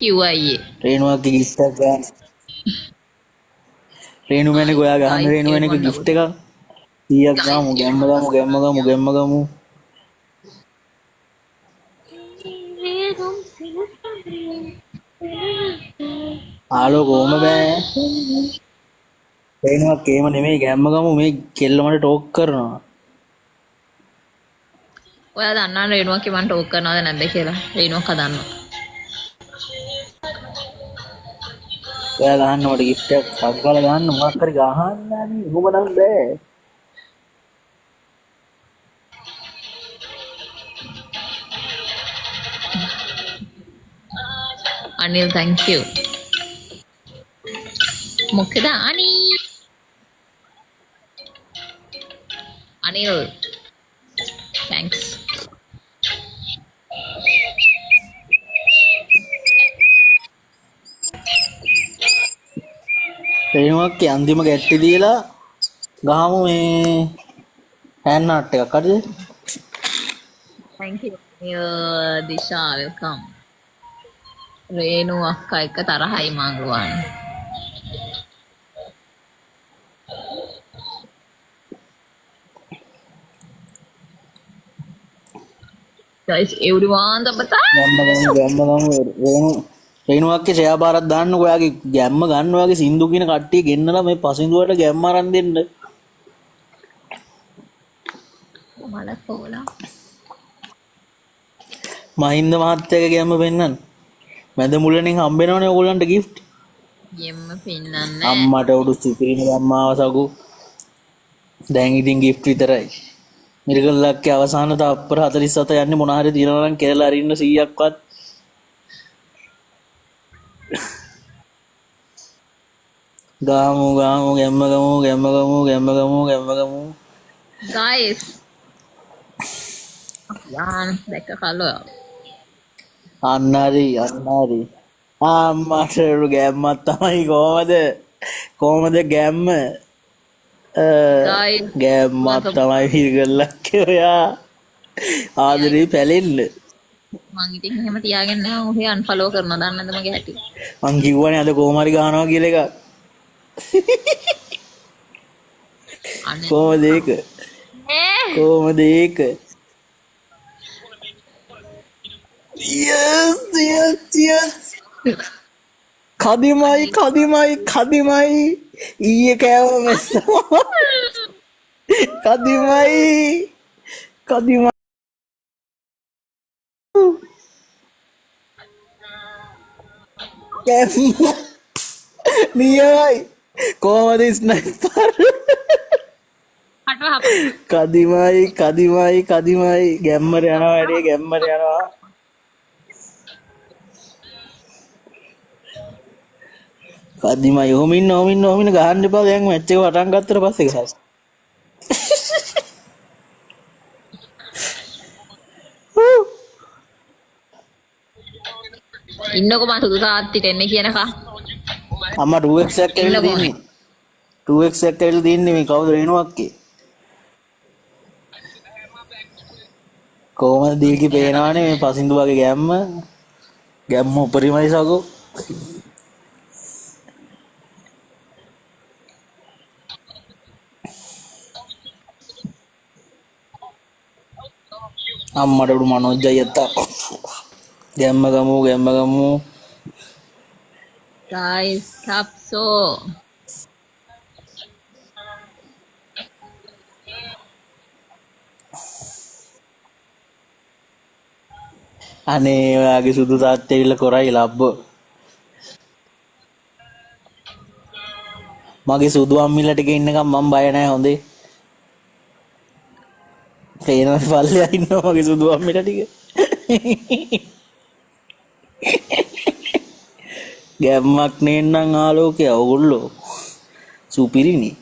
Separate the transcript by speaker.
Speaker 1: කිව්වා අයියේ.
Speaker 2: රේණුවක්ගේ gift එකක් ගන්න. රේණු මැනික ඔයා ගහන්න
Speaker 1: ගයිස්
Speaker 2: රේණු මැනික gift එකක් 100ක් ගමු ගැම්ම ගමු. ආලෝ කොහොම බෑ රේණුවක් කේම නෙමෙයි ගැම්ම ගමු මේ කෙල්ල මට ටෝක් කරනවා.
Speaker 1: ඔයා දන්නවනේ රේණුවක් මන් ටෝක් කරනවද නැද්ද කියලා. රේණුවක් හදන්නවා.
Speaker 2: ඔයා ගහන්න මට gift එකක් සබ්ගල ගහන්න මොකක් හරි ගහන්න නේ ඔබ නම් බෑ.
Speaker 1: Anil thank you. මොකද අනිල් thanks.
Speaker 2: රේණුවක් අන්තිම ගැට්ටි දීලා ගහමු මේ හැන් ආට් එකක් හරිද?
Speaker 1: thank you. දිශා welcome. රේණු අක්කා එක තරහයි මංගුවන්. guys everyone tabata
Speaker 2: ගම්ම රේණුවක්ගේ ෂෙයා බාරක් දාන්නකෝ ඔයාගේ ගැම්ම ගන්න ඔයාගේ සින්දු කියන කට්ටිය ගෙන්නලා මේ පසින්දුවට ගැම්ම අරන් දෙන්න.
Speaker 1: මලකෝලා
Speaker 2: මහින්ද මහත්තයාගේ ගැම්ම පෙන්නන්න. මැද මුලෙන් හම්බෙනවනේ ඕගොල්ලන්ට gift.
Speaker 1: ගෙම්ම පින්නන්නේ.
Speaker 2: අම්මට උඩු සුපිරිම අම්මාව සගු. දැන් ඉතින් gift විතරයි. මිරිකල්ලක්ගේ අවසාන තප්පර 47 යන්නේ මොන හරි තියනවා නම් කියලා අරින්න 100ක්වත්. ගාමු ගැම්ම ගමු.
Speaker 1: guys යාන් දැක්ක කලෝ
Speaker 2: අන්න හරි අම්මට ගැම්මක් තමයි කොහමද ගැම්ම
Speaker 1: guys
Speaker 2: ගැම්මක් තමයි මිරිකල්ලක්ගේ ඔයා ආදරේ පැලෙන්න.
Speaker 1: මං ඉතින් එහෙම තියාගෙන නැහැ. ඔහේ අන්ෆලෝ කරනවා දන්නද මගේ හැටි.
Speaker 2: මං කිව්වනේ අද කොහොම හරි ගහනවා කියලා එකක්. කොහොමද ඒක? yes කදිමයි ඊයේ කෑව මෙස්ස කදිමයි නියයි කොහමද ස්නයිපර් කදිමයි ගැම්මර යනවා කදිමයි ඔහොමින්න ගහන්න එපා දැන් මැච් එක පටන් ගත්තට පස්සේ ගහස්
Speaker 1: ඉන්නකො මම සුදු තාත්තිට එන්නේ කියනකම්
Speaker 2: අම්මා 2x එකක් ඇවිල්ලා දෙන්නේ 2x එකක් ඇවිල්ලා දෙන්නේ මේ කවුද රේණුවක්ගේ කොහමද දීල්කි පේනවනේ මේ පසින්දු වගේ ගැම්ම උපරිමයි සගෝ අම්මට උඩු මනෝජ්ජයි යත්තා ගැම්ම ගමු
Speaker 1: guys kapso
Speaker 2: අනේ ඔයාගේ සුදු තාත්තේ ඇවිල්ලා කරයි ලබ්බෝ මගේ සුදු අම්මිලා ටික ඉන්නකම් මම බය නැහැ හොඳේ තේරෙනවද පල්ලෙයා ඉන්නවා මගේ සුදු අම්මිලා ටික ගැම්මක් නේන්නම් ආලෝකය ඕගොල්ලෝ සුපිරිනේ